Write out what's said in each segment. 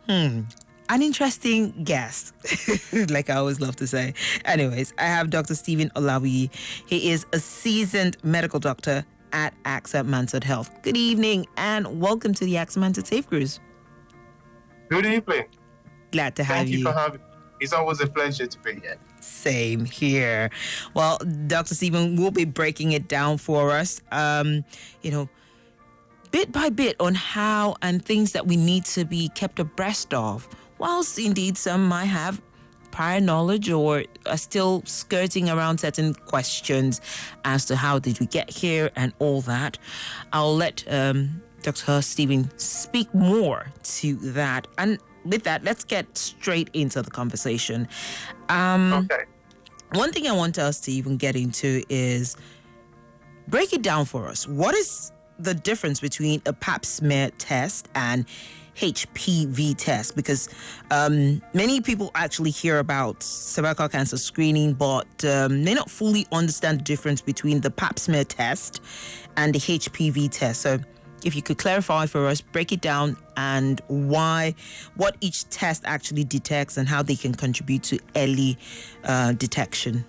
An interesting guest, like I always love to say. Anyways, I have Dr. Stephen Olawuyi. He is a seasoned medical doctor at AXA Mansard Health. Good evening and welcome to the AXA Mansard Safe Cruise. Good evening. Glad to have Thank you for having me. It's always a pleasure to be here. Same here. Well, Dr. Stephen will be breaking it down for us, bit by bit on how and things that we need to be kept abreast of. Whilst indeed some might have prior knowledge or are still skirting around certain questions as to how did we get here and all that, I'll let Dr. Stephen speak more to that. And with that, let's get straight into the conversation. Okay. One thing I want us to even get into is break it down for us. What is the difference between a pap smear test and HPV test? Because many people actually hear about cervical cancer screening, but may not fully understand the difference between the pap smear test and the HPV test. So if you could clarify for us, break it down, and what each test actually detects and how they can contribute to early detection.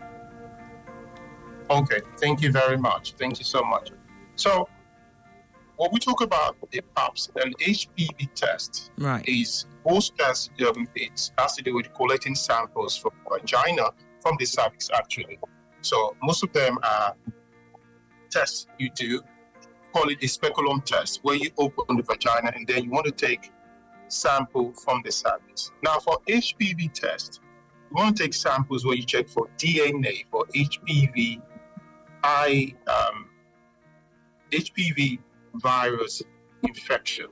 Okay. Thank you very much. Thank you so much. So, when we talk about a PAPS, an HPV test Right. is most tests. It has to do with collecting samples from vagina, from the cervix, actually. So most of them are tests you do. Call it a speculum test, where you open the vagina and then you want to take sample from the cervix. Now, for HPV test, you want to take samples where you check for DNA for HPV, HPV virus infection.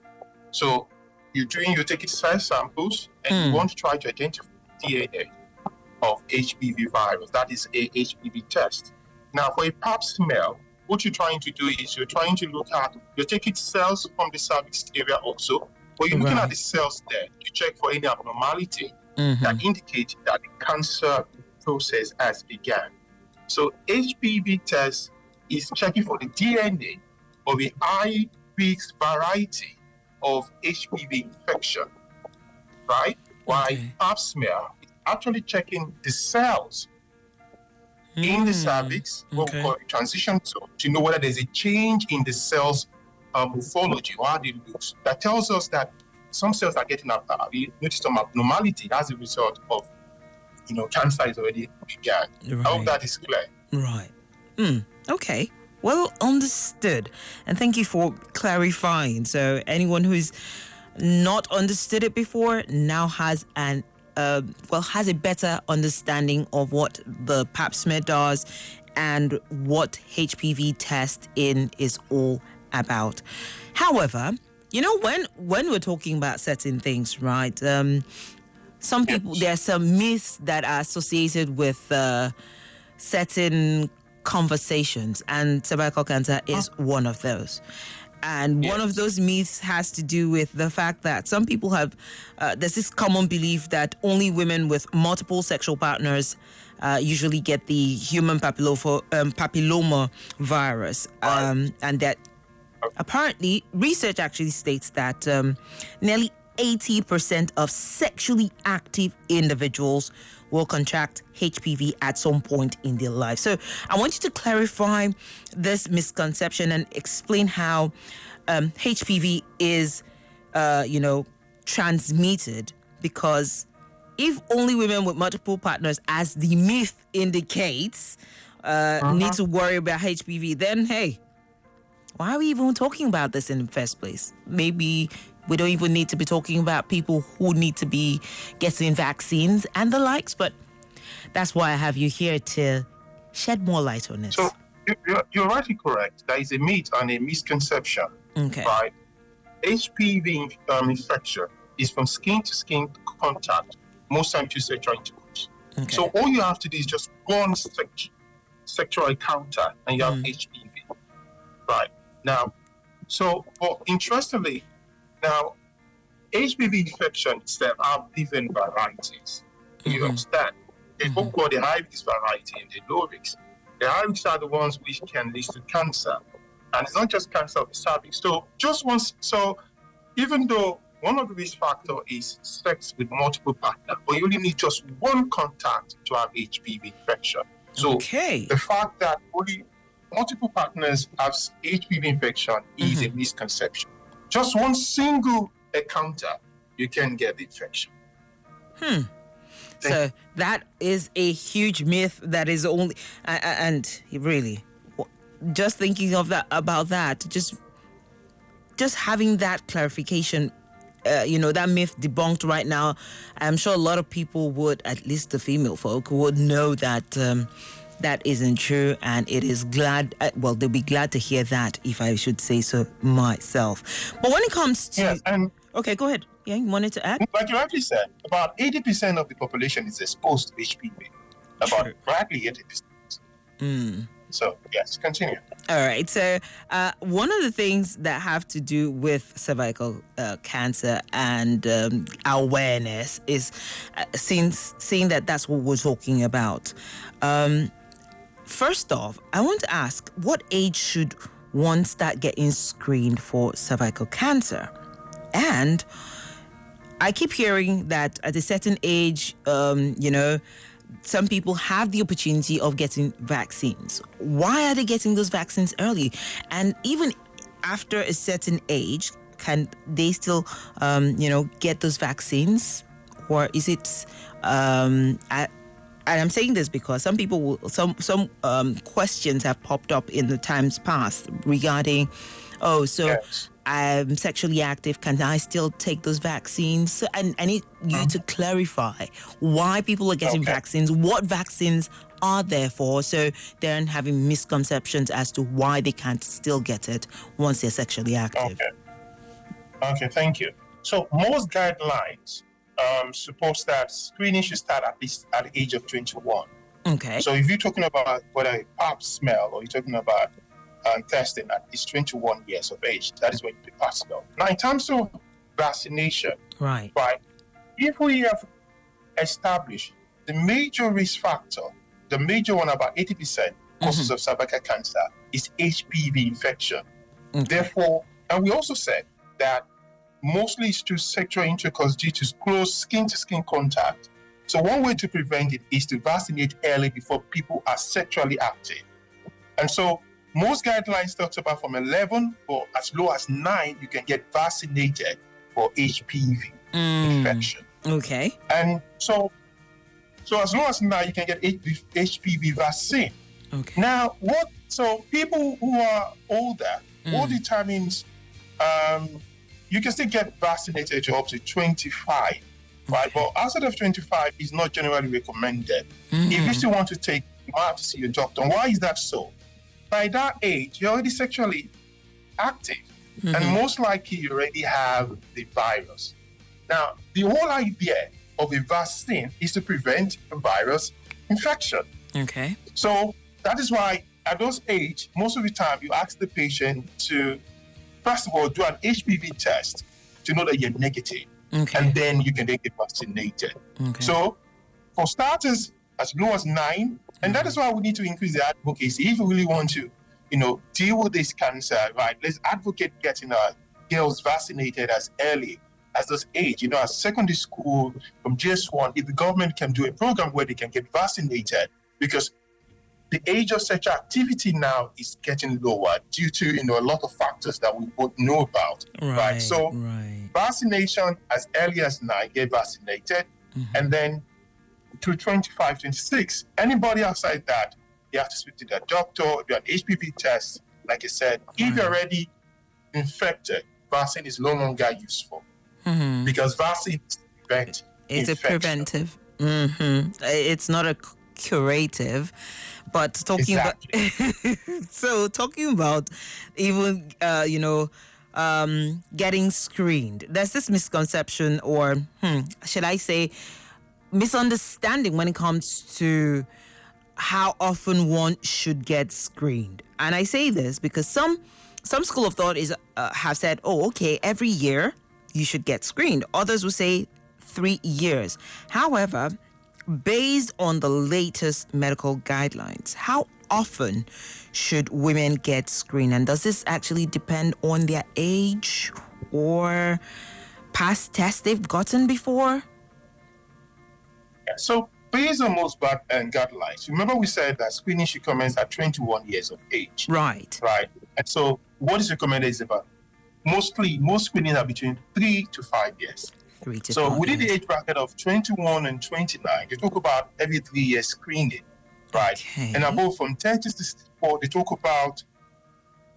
So you're taking 5 samples and you want to try to identify DNA of HPV virus. That is a HPV test. Now, for a pap smear, what you're trying to do is you're taking cells from the cervix area also, but you're looking at the cells there to check for any abnormality that indicate that the cancer process has begun. So HPV test is checking for the DNA of a high-risk variety of HPV infection, right? While pap smear is actually checking the cells in the cervix, what we call a transition zone, to know whether there's a change in the cells morphology or how they look. That tells us that some cells are getting we notice some abnormality as a result of, cancer is already began. Right. I hope that is clear. Right. Okay. Well understood. And thank you for clarifying. So anyone who's not understood it before now has has a better understanding of what the pap smear does and what HPV test is all about. However, when we're talking about certain things, right? Some people, there are some myths that are associated with certain conversations, and cervical cancer is one of those. And one of those myths has to do with the fact that some people have, there's this common belief that only women with multiple sexual partners usually get the human papilloma virus. And that apparently research actually states that nearly 80% of sexually active individuals will contract HPV at some point in their life. So I want you to clarify this misconception and explain how HPV is, transmitted, because if only women with multiple partners, as the myth indicates, need to worry about HPV, then hey, why are we even talking about this in the first place? Maybe we don't even need to be talking about people who need to be getting vaccines and the likes, but that's why I have you here to shed more light on it. So you're rightly correct. There is a myth and a misconception. Okay. Right? HPV infection is from skin to skin contact, most times to sexual intercourse. Okay. So all you have to do is just one sexual encounter and you have HPV. Right. Now, but interestingly, now, HPV infections that have different varieties. You understand? There's what we call the high risk variety and the low risk. The high risk are the ones which can lead to cancer. And it's not just cancer of the cervix. So just once, even though one of the risk factors is sex with multiple partners, but you only need just one contact to have HPV infection. So the fact that only multiple partners have HPV infection is a misconception. Just one single encounter, you can get the infection. So that is a huge myth that is only, and really, just thinking of that, about that, just having that clarification, that myth debunked right now, I'm sure a lot of people would, at least the female folk, would know that that isn't true, and it is glad, they'll be glad to hear that, if I should say so myself. But when it comes to... Yes, and... Okay, go ahead. Yeah, you wanted to add? Like you actually said, about 80% of the population is exposed to HPV. About practically 80%. So, yes, continue. All right. So, one of the things that have to do with cervical cancer and awareness is seeing that that's what we're talking about. First off, I want to ask, what age should one start getting screened for cervical cancer? And I keep hearing that at a certain age, some people have the opportunity of getting vaccines. Why are they getting those vaccines early? And even after a certain age, can they still, get those vaccines? Or is it, and I'm saying this because some people some questions have popped up in the times past regarding, Yes. I'm sexually active, can I still take those vaccines? So, and I need you to clarify why people are getting vaccines, what vaccines are there for, so they're having misconceptions as to why they can't still get it once they're sexually active. Okay, thank you. So most guidelines suppose that screening should start at least at the age of 21. Okay. So if you're talking about whether a pap smell or you're talking about testing at least 21 years of age, that is when you do pap smell. Now, in terms of vaccination, right, if we have established the major risk factor, the major one, about 80% causes of cervical cancer, is HPV infection. Therefore, and we also said that mostly it's through sexual intercourse due to close skin-to-skin contact. So one way to prevent it is to vaccinate early before people are sexually active. And so most guidelines talk about from 11 or as low as 9, you can get vaccinated for HPV infection. Okay. And so as low as 9, you can get HPV vaccine. Okay. Now, so people who are older, what determines, you can still get vaccinated to up to 25, right? But outside of 25 is not generally recommended. If you still want to take, you might have to see your doctor. And why is that so? By that age, you're already sexually active, and most likely you already have the virus. Now, the whole idea of a vaccine is to prevent a virus infection. Okay. So that is why at those age, most of the time you ask the patient to, first of all, do an HPV test to know that you're negative. Okay. And then you can then get vaccinated. Okay. So for starters, as low as 9, and that is why we need to increase the advocacy. If we really want to, deal with this cancer, right, let's advocate getting our girls vaccinated as early as this age, as secondary school, from GS1, if the government can do a program where they can get vaccinated, because the age of sexual activity now is getting lower due to, a lot of factors that we both know about, right? So vaccination as early as 9, get vaccinated, and then to 25, 26, anybody outside that, they have to speak to their doctor, do an HPV test. Like I said, if you're already infected, vaccine is no longer useful because vaccine is to prevent it's infection. A preventive. It's not a curative, but talking about so talking about even getting screened. There's this misconception, or should I say, misunderstanding when it comes to how often one should get screened. And I say this because some school of thought is have said, every year you should get screened. Others will say 3 years. However, based on the latest medical guidelines, how often should women get screened? And does this actually depend on their age, or past tests they've gotten before? Yeah. So based on most guidelines, remember we said that screening should commence at 21 years of age. Right. Right. And so what is recommended is about most screenings are between 3 to 5 years. 3 to So 5 within years. the age bracket of 21 and 29, they talk about every 3 years screening, right? Okay. And above from 30 to 64, they talk about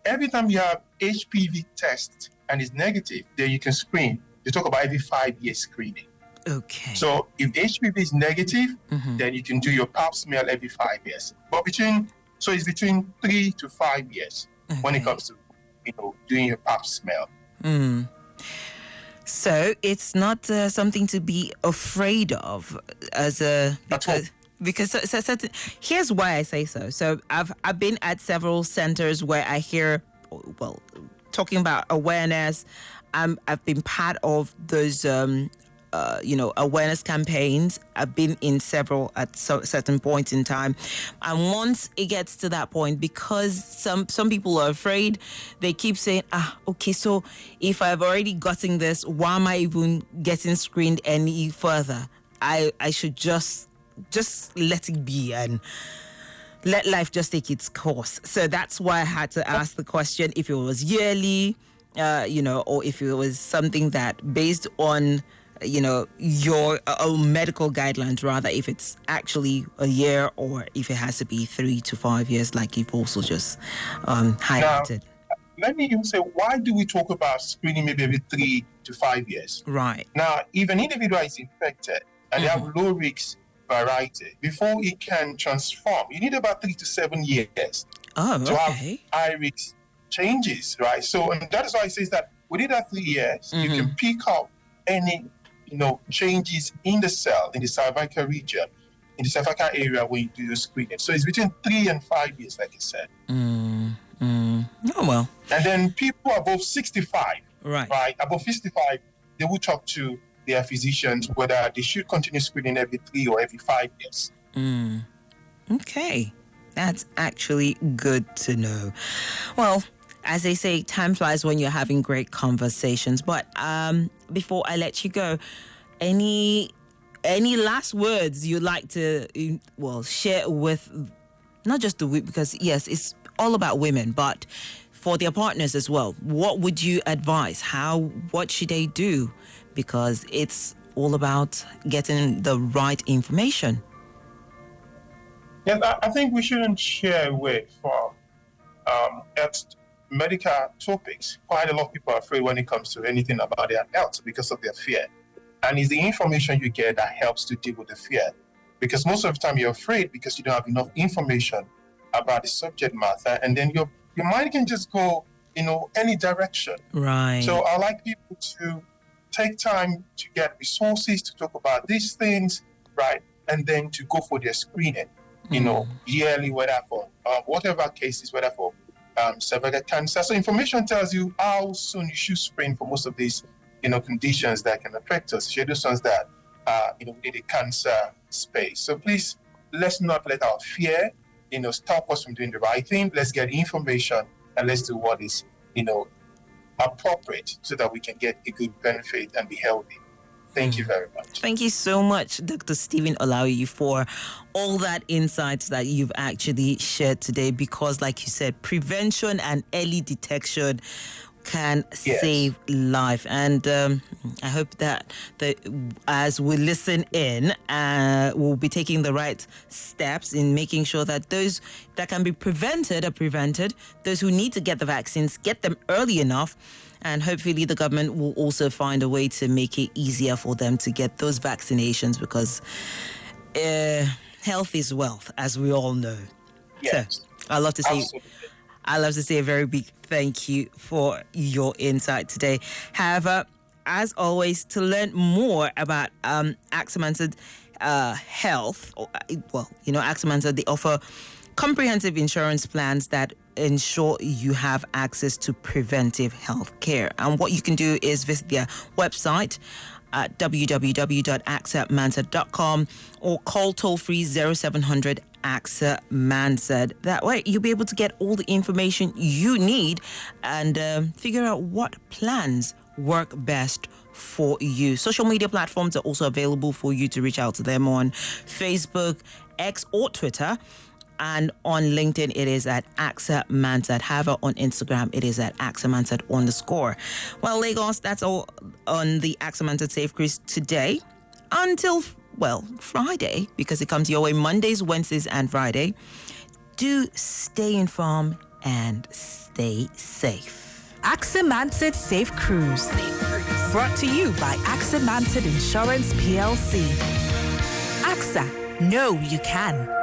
every time you have HPV test and it's negative, then you can screen. They talk about every 5 years screening. Okay. So if HPV is negative, Mhm. then you can do your pap smear every 5 years. But it's between 3 to 5 years when it Okay. comes to doing your pap smear. Mm. So it's not something to be afraid of as a because here's why I say so. So I've been at several centers where I hear, well, talking about awareness. I've been part of those awareness campaigns. I've been in several at certain points in time, and once it gets to that point, because some people are afraid, they keep saying, okay, so if I've already gotten this, why am I even getting screened any further? I should just let it be and let life just take its course. So that's why I had to ask the question if it was yearly, or if it was something that based on your medical guidelines, rather, if it's actually a year or if it has to be 3 to 5 years, like you've also just highlighted. Now, let me even say, why do we talk about screening maybe every 3 to 5 years? Right. Now, if an individual is infected and they have low risk variety, before it can transform, you need about 3 to 7 years to have high risk changes, right? So, and that is why it says that within that 3 years, you can pick up any changes in the cell, in the cervical region, in the cervical area where you do your screening. So it's between 3 and 5 years, like I said. Oh, well. And then people above 65, right, above 55, they will talk to their physicians whether they should continue screening every 3 or every 5 years. Okay. That's actually good to know. Well, as they say, time flies when you're having great conversations. But before I let you go, any last words you'd like to share with not just the women, because yes, it's all about women, but for their partners as well? What would you advise? What should they do? Because it's all about getting the right information. Yes, I think we shouldn't shy away from medical topics. Quite a lot of people are afraid when it comes to anything about their health because of their fear. And it's the information you get that helps to deal with the fear. Because most of the time you're afraid because you don't have enough information about the subject matter, and then your mind can just go, any direction. Right. So I like people to take time to get resources to talk about these things, right? And then to go for their screening, yearly, whether for whatever cases, whether for cervical cancer. So information tells you how soon you should screen for most of these, conditions that can affect us, those ones that in the cancer space. So please, let's not let our fear, stop us from doing the right thing. Let's get information and let's do what is, appropriate so that we can get a good benefit and be healthy. Thank you very much. Thank you so much, Dr. Stephen Olawuyi, for all that insights that you've actually shared today, because like you said, prevention and early detection can save life. And I hope that as we listen in, we'll be taking the right steps in making sure that those that can be prevented are prevented. Those who need to get the vaccines, get them early enough. And hopefully the government will also find a way to make it easier for them to get those vaccinations, because health is wealth, as we all know. Yes. So I'd love to say Absolutely. I'd love to say a very big thank you for your insight today. However, as always, to learn more about AXA Mansard Health, AXA Mansard, they offer comprehensive insurance plans that ensure you have access to preventive health care. And what you can do is visit their website at www.axamansard.com or call toll-free 0700 AXA Mansard. That way you'll be able to get all the information you need and figure out what plans work best for you. Social media platforms are also available for you to reach out to them on Facebook, X, or Twitter. And on LinkedIn, it is at AXA Mansard. However, on Instagram, it is at AXA Mansard _. Well, Lagos, that's all on the AXA Mansard Safe Cruise today. Until, well, Friday, because it comes your way Mondays, Wednesdays, and Friday. Do stay informed and stay safe. AXA Mansard Safe Cruise. Brought to you by AXA Mansard Insurance PLC. AXA, know you can.